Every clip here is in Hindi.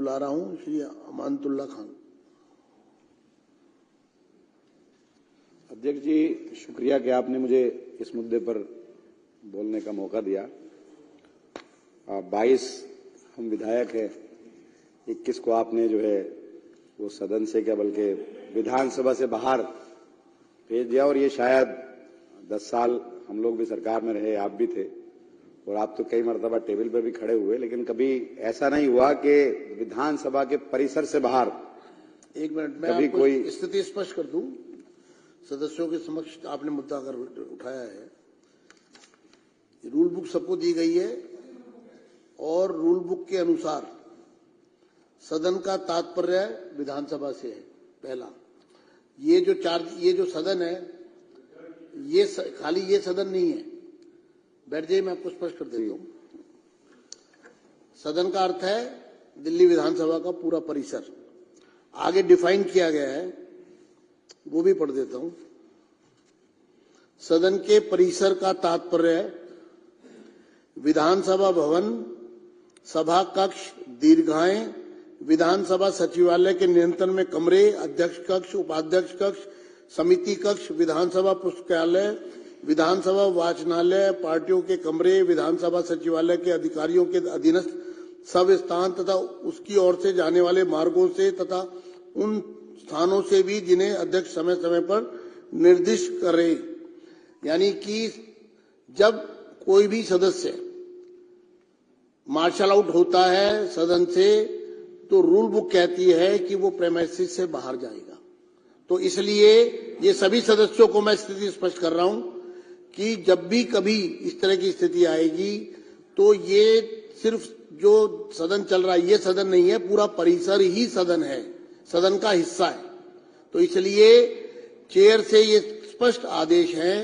बुला रहा हूं श्री अमानतुल्ला खान। अध्यक्ष जी, शुक्रिया कि आपने मुझे इस मुद्दे पर बोलने का मौका दिया। 22 हम विधायक हैं, 21 को आपने जो है वो सदन से क्या बल्कि विधानसभा से बाहर भेज दिया, और ये शायद 10 साल हम लोग भी सरकार में रहे, आप भी थे, और आप तो कई मरतबा टेबल पर भी खड़े हुए, लेकिन कभी ऐसा नहीं हुआ कि विधानसभा के परिसर से बाहर। एक मिनट में कभी कोई स्थिति स्पष्ट कर दूं, सदस्यों के समक्ष आपने मुद्दा कर उठाया है। रूल बुक सबको दी गई है और रूल बुक के अनुसार सदन का तात्पर्य विधानसभा से है। पहला, ये जो सदन है, ये खाली ये सदन नहीं है। बैठ जाइए, मैं आपको स्पष्ट कर देता हूं। सदन का अर्थ है दिल्ली विधानसभा का पूरा परिसर। आगे डिफाइन किया गया है, वो भी पढ़ देता हूं। सदन के परिसर का तात्पर्य विधानसभा भवन, सभा कक्ष, दीर्घाएं, विधानसभा सचिवालय के नियंत्रण में कमरे, अध्यक्ष कक्ष, उपाध्यक्ष कक्ष, समिति कक्ष, विधानसभा पुस्तकालय, विधानसभा वाचनालय, पार्टियों के कमरे, विधानसभा सचिवालय के अधिकारियों के अधीनस्थ सब स्थान तथा उसकी ओर से जाने वाले मार्गों से तथा उन स्थानों से भी जिन्हें अध्यक्ष समय समय पर निर्दिष्ट करे। यानी कि जब कोई भी सदस्य मार्शल आउट होता है सदन से, तो रूल बुक कहती है कि वो प्रेमाइसिस से बाहर जाएगा। तो इसलिए ये सभी सदस्यों को मैं स्थिति स्पष्ट कर रहा हूं कि जब भी कभी इस तरह की स्थिति आएगी तो ये सिर्फ जो सदन चल रहा है ये सदन नहीं है, पूरा परिसर ही सदन है, सदन का हिस्सा है। तो इसलिए चेयर से ये स्पष्ट आदेश है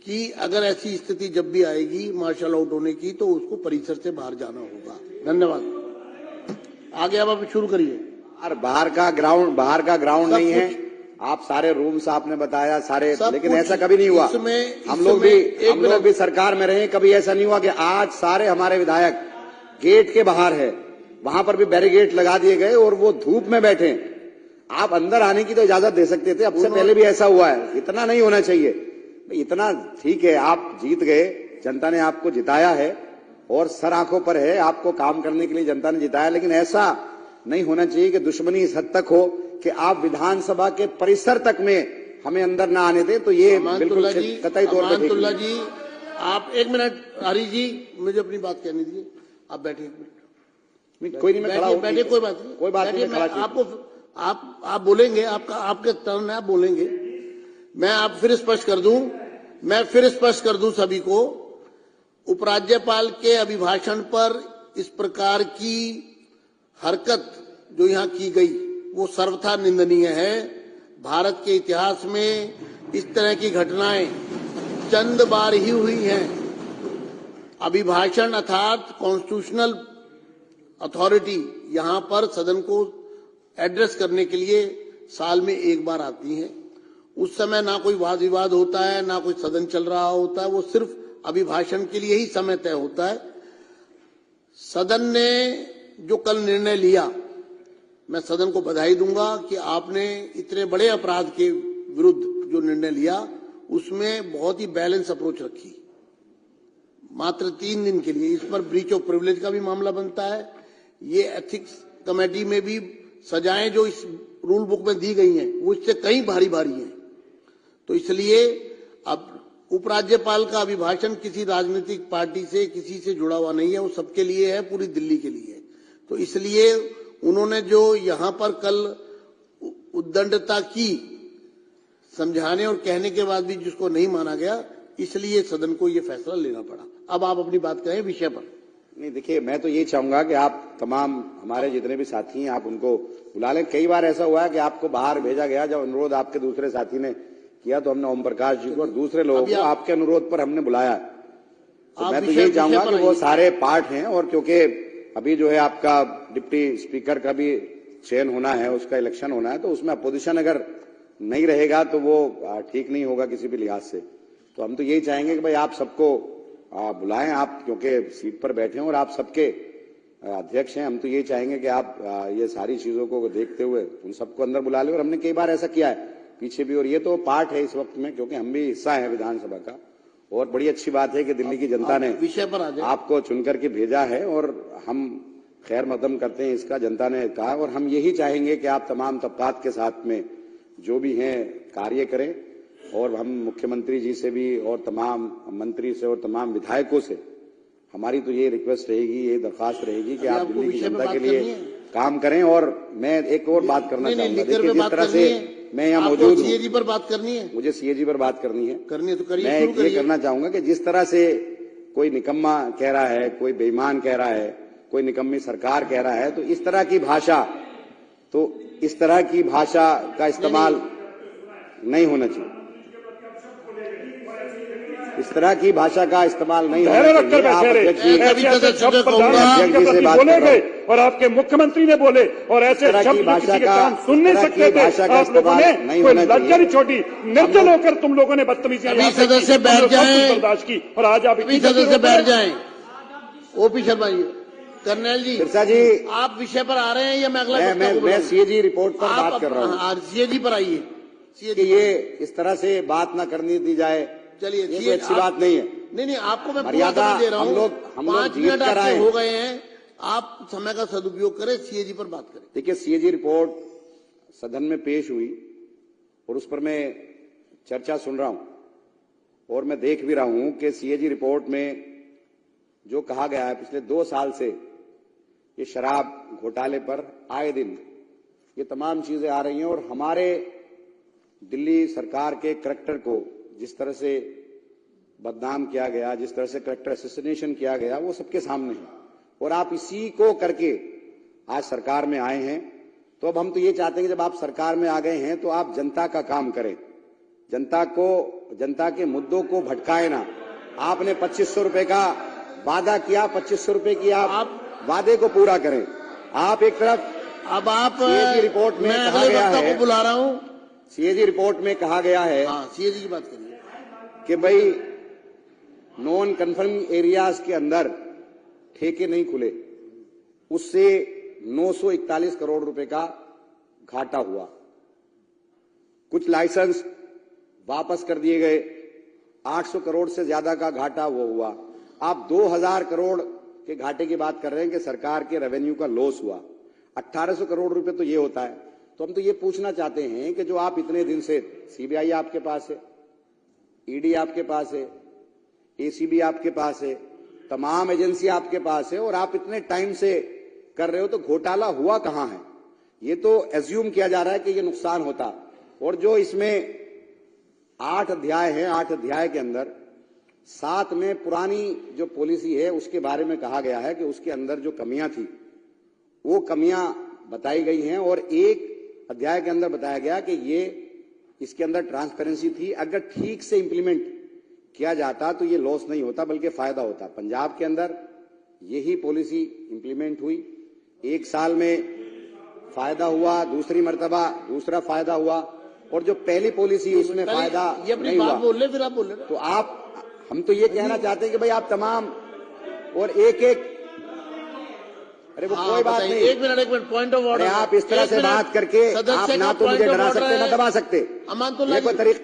कि अगर ऐसी स्थिति जब भी आएगी मार्शल आउट होने की, तो उसको परिसर से बाहर जाना होगा। धन्यवाद। आगे अब आप शुरू करिए। बाहर का ग्राउंड नहीं है। आप सारे रूम्स आपने बताया सारे, लेकिन ऐसा कभी नहीं हुआ। हम लोग भी सरकार में रहे, कभी ऐसा नहीं हुआ कि आज सारे हमारे विधायक गेट के बाहर है, वहां पर भी बैरिकेड लगा दिए गए और वो धूप में बैठे। आप अंदर आने की तो इजाजत दे सकते थे, अब से पहले भी ऐसा हुआ है। इतना नहीं होना चाहिए। इतना ठीक है, आप जीत गए, जनता ने आपको जिताया है और सर आंखों पर है, आपको काम करने के लिए जनता ने जिताया, लेकिन ऐसा नहीं होना चाहिए कि दुश्मनी इस हद तक हो कि आप विधानसभा के परिसर तक में हमें अंदर ना आने दें। तो ये बिल्कुल कतई तौर पर अमानतुल्लाह जी, आप एक मिनट, हरी जी मुझे अपनी बात कहने दीजिए। आप बैठिए एक मिनट। कोई नहीं, मैं खड़ा हूं। बैठिए, कोई बात नहीं, कोई बात नहीं। आपको आप बोलेंगे, आपके टर्न है, आप बोलेंगे। मैं फिर स्पष्ट कर दूं सभी को, उपराज्यपाल के अभिभाषण पर इस प्रकार की हरकत जो यहां की गई वो सर्वथा निंदनीय है। भारत के इतिहास में इस तरह की घटनाएं चंद बार ही हुई हैं। अभिभाषण अर्थात कॉन्स्टिट्यूशनल अथॉरिटी यहां पर सदन को एड्रेस करने के लिए साल में एक बार आती है। उस समय ना कोई वाद विवाद होता है, ना कोई सदन चल रहा होता है, वो सिर्फ अभिभाषण के लिए ही समय तय होता है। सदन ने जो कल निर्णय लिया, मैं सदन को बधाई दूंगा कि आपने इतने बड़े अपराध के विरुद्ध जो निर्णय लिया उसमें बहुत ही बैलेंस अप्रोच रखी। मात्र 3 दिन के लिए इस पर ब्रीच ऑफ प्रिविलेज का भी मामला बनता है। ये एथिक्स कमेटी में भी सजाएं जो इस रूल बुक में दी गई हैं वो इससे कहीं भारी हैं। तो इसलिए अब उपराज्यपाल का अभिभाषण किसी राजनीतिक पार्टी से किसी से जुड़ा हुआ नहीं है, वो सबके लिए है, पूरी दिल्ली के लिए है। तो इसलिए उन्होंने जो यहाँ पर कल उद्दंडता की, समझाने और कहने के बाद भी जिसको नहीं माना गया, इसलिए सदन को ये फैसला लेना पड़ा। अब आप अपनी बात करें विषय पर। नहीं, देखिए, मैं तो ये चाहूंगा कि आप तमाम हमारे जितने भी साथी हैं आप उनको बुला लें। कई बार ऐसा हुआ है कि आपको बाहर भेजा गया, जब अनुरोध आपके दूसरे साथी ने किया तो हमने ओम प्रकाश जी को और दूसरे लोगों को आपके अनुरोध पर हमने बुलाया। तो मैं तो यही चाहूंगा कि वो सारे पार्ट हैं, और क्योंकि अभी जो है आपका डिप्टी स्पीकर का भी चयन होना है, उसका इलेक्शन होना है, तो उसमें अपोजिशन अगर नहीं रहेगा तो वो ठीक नहीं होगा किसी भी लिहाज से। तो हम तो यही चाहेंगे कि भाई आप सबको बुलाएं, आप क्योंकि सीट पर बैठे हैं और आप सबके अध्यक्ष हैं, हम तो ये चाहेंगे कि आप ये सारी चीजों को देखते हुए उन सबको अंदर बुला ले, और हमने कई बार ऐसा किया है पीछे भी, और ये तो पार्ट है इस वक्त में, क्योंकि हम भी हिस्सा है विधानसभा का। और बड़ी अच्छी बात है कि दिल्ली की जनता ने विषय पर आ जाए, आपको चुनकर के भेजा है, और हम खैर मकदम करते हैं इसका, जनता ने कहा, और हम यही चाहेंगे कि आप तमाम तबकात के साथ में जो भी हैं कार्य करें, और हम मुख्यमंत्री जी से भी और तमाम मंत्री से और तमाम विधायकों से हमारी तो ये रिक्वेस्ट रहेगी, ये दरख्वास्त रहेगी कि आप दिल्ली की जनता के लिए काम करें। और मैं एक और बात करना चाहूंगा, देखिए जिस तरह से मैं यहाँ मौजूद हूँ, सीएजी पर बात करनी है, मुझे सीएजी पर बात करनी है तो करिए। मैं ये करना चाहूंगा कि जिस तरह से कोई निकम्मा कह रहा है, कोई बेईमान कह रहा है, कोई निकम्मी सरकार कह रहा है, तो इस तरह की भाषा का इस्तेमाल नहीं होना चाहिए। इस तरह की भाषा का इस्तेमाल नहीं होना चाहिए। और आपके मुख्यमंत्री ने बोले, और ऐसे शब्द किसी के कान सुन नहीं सकते थे। आप लोगों ने कोई लज्जा नहीं छोड़ी, निर्जल होकर तुम लोगों ने बदतमीजी सदस्य बैठ जाएं, बर्दाश्त की, और आज आप सदस्य बैठ जाएं। ओपी शर्मा जी, कर्नल जी, सिरसा जी, आप विषय पर आ रहे हैं या मैं अगला? मैं सीएजी रिपोर्ट पर बात कर रहा हूँ। सीएजी पर आइए। ये इस तरह से बात न करने दी जाए, चलिए, ये अच्छी बात नहीं है। नहीं, आपको मैं मर्यादा दे रहा हूँ। हम लोग 5 मिनट आपके हो गए हैं, आप समय का सदुपयोग करें, सीएजी पर बात करें। देखिए, सीएजी रिपोर्ट सदन में पेश हुई और उस पर मैं चर्चा सुन रहा हूं, और मैं देख भी रहा हूं कि सीएजी रिपोर्ट में जो कहा गया है, पिछले 2 साल से ये शराब घोटाले पर आए दिन ये तमाम चीजें आ रही हैं, और हमारे दिल्ली सरकार के करैक्टर को जिस तरह से बदनाम किया गया, जिस तरह से करैक्टर असैसिनेशन किया गया, वो सबके सामने है। और आप इसी को करके आज सरकार में आए हैं, तो अब हम तो ये चाहते हैं कि जब आप सरकार में आ गए हैं तो आप जनता का काम करें, जनता के मुद्दों को भटकाए ना। आपने 2500 रुपए का वादा किया, 2500 रुपए की आप वादे को पूरा करें। आप एक तरफ, अब आप सीएजी रिपोर्ट में कहा गया है, बुला रहा हूं, सीएजी रिपोर्ट में कहा गया है, सीएजी की बात करिए, कि भाई नॉन कन्फर्मिंग एरियाज के अंदर ठेके नहीं खुले, उससे 941 करोड़ रुपए का घाटा हुआ। कुछ लाइसेंस वापस कर दिए गए, 800 करोड़ से ज्यादा का घाटा वो हुआ। आप 2000 करोड़ के घाटे की बात कर रहे हैं कि सरकार के रेवेन्यू का लॉस हुआ। 1800 करोड़ रुपए तो ये होता है। तो हम तो ये पूछना चाहते हैं कि जो आप इतने दिन से, सीबीआई आपके पास है, ईडी आपके पास है, एसीबी आपके पास है, तमाम एजेंसी आपके पास है, और आप इतने टाइम से कर रहे हो, तो घोटाला हुआ कहां है? ये तो एज्यूम किया जा रहा है कि ये नुकसान होता। और जो इसमें 8 अध्याय हैं, 8 अध्याय के अंदर 7 में पुरानी जो पॉलिसी है उसके बारे में कहा गया है कि उसके अंदर जो कमियां थी वो कमियां बताई गई हैं, और एक अध्याय के अंदर बताया गया कि ये इसके अंदर ट्रांसपेरेंसी थी। अगर ठीक से इंप्लीमेंट किया जाता तो ये लॉस नहीं होता बल्कि फायदा होता। पंजाब के अंदर यही पॉलिसी इंप्लीमेंट हुई, 1 साल में फायदा हुआ, दूसरी मर्तबा दूसरा फायदा हुआ, और जो पहली पॉलिसी उसमें फायदा नहीं हुआ। फिर आप बोल रहे, तो हम तो ये कहना चाहते हैं कि भाई आप तमाम, और एक अरे वो कोई बात नहीं, एक मिनट पॉइंट ऑफ ऑर्डर। आप इस तरह से बात करके आप ना तो मुझे डरा सकते ना दबा सकते। अमानतुल्लाह जी,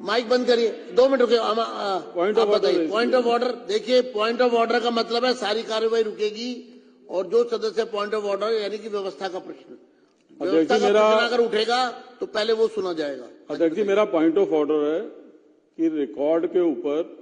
माइक बंद करिए, 2 मिनट रुके। Point of order. देखिए, पॉइंट ऑफ ऑर्डर का मतलब है सारी कार्रवाई रुकेगी, और जो सदस्य पॉइंट ऑफ ऑर्डर यानी कि व्यवस्था का प्रश्न, व्यवस्था का प्रश्न अगर उठेगा तो पहले वो सुना जाएगा। अध्यक्ष जी, मेरा पॉइंट ऑफ ऑर्डर है कि रिकॉर्ड के ऊपर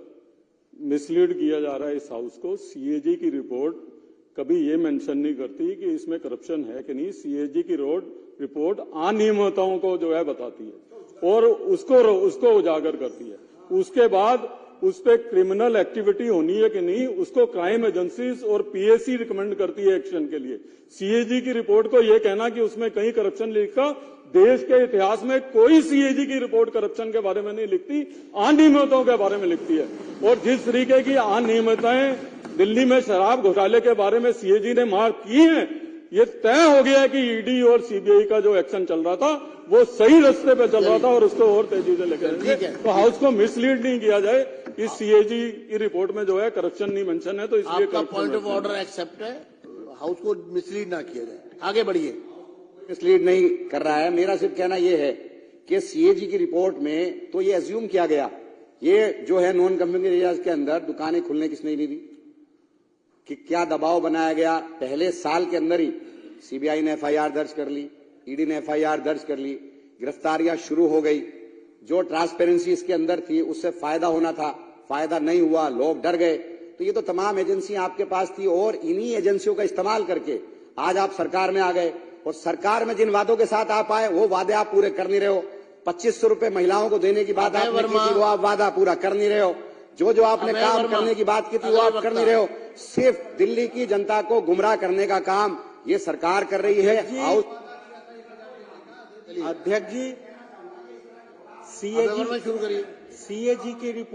मिसलीड किया जा रहा है इस हाउस को। सीएजी की रिपोर्ट कभी ये मेंशन नहीं करती कि इसमें करप्शन है कि नहीं। सीएजी की रिपोर्ट अनियमितताओं को जो है बताती है और उसको उजागर करती है। उसके बाद उस पर क्रिमिनल एक्टिविटी होनी है कि नहीं, उसको क्राइम एजेंसीज और पीएसी रिकमेंड करती है एक्शन के लिए। सीएजी की रिपोर्ट को यह कहना कि उसमें कहीं करप्शन लिखा, देश के इतिहास में कोई सीएजी की रिपोर्ट करप्शन के बारे में नहीं लिखती, अनियमितताओं के बारे में लिखती है। और जिस तरीके की अनियमितताएं दिल्ली में शराब घोटाले के बारे में सीएजी ने मार्क की है, ये तय हो गया है कि ईडी और सीबीआई का जो एक्शन चल रहा था वो सही रास्ते पे चल रहा था और उसको और तेजी से लेकर जाएंगे। तो हाउस को मिसलीड नहीं किया जाए कि सीएजी की रिपोर्ट में जो है करप्शन नहीं मेंशन है, तो इसलिए आपका पॉइंट ऑफ ऑर्डर एक्सेप्ट है। हाउस को मिसलीड ना किया जाए। आगे बढ़िए। मिसलीड नहीं कर रहा है। मेरा सिर्फ कहना यह है कि सीएजी की रिपोर्ट में तो ये अज्यूम किया गया, ये जो है नॉन कंफर्मिंग एरियाज के अंदर दुकानें खुलने किसने नहीं दी, कि क्या दबाव बनाया गया। पहले साल के अंदर ही सीबीआई ने एफआईआर दर्ज कर ली, ईडी ने एफआईआर दर्ज कर ली, गिरफ्तारियां शुरू हो गई। जो ट्रांसपेरेंसी इसके अंदर थी उससे फायदा होना था, फायदा नहीं हुआ, लोग डर गए। तो ये तो तमाम एजेंसियां आपके पास थी और इन्हीं एजेंसियों का इस्तेमाल करके आज आप सरकार में आ गए और सरकार में जिन वादों के साथ आप आए वो वादे आप पूरे कर नहीं रहे हो। 2500 रुपए महिलाओं को देने की बात आपने की थी, वो आप वादा पूरा कर नहीं रहे हो। जो आपने काम करने की बात की थी वो आप कर नहीं रहे हो। सिर्फ दिल्ली की जनता को गुमराह करने का काम ये सरकार कर रही है। अध्यक्ष जी, सीएजी की रिपोर्ट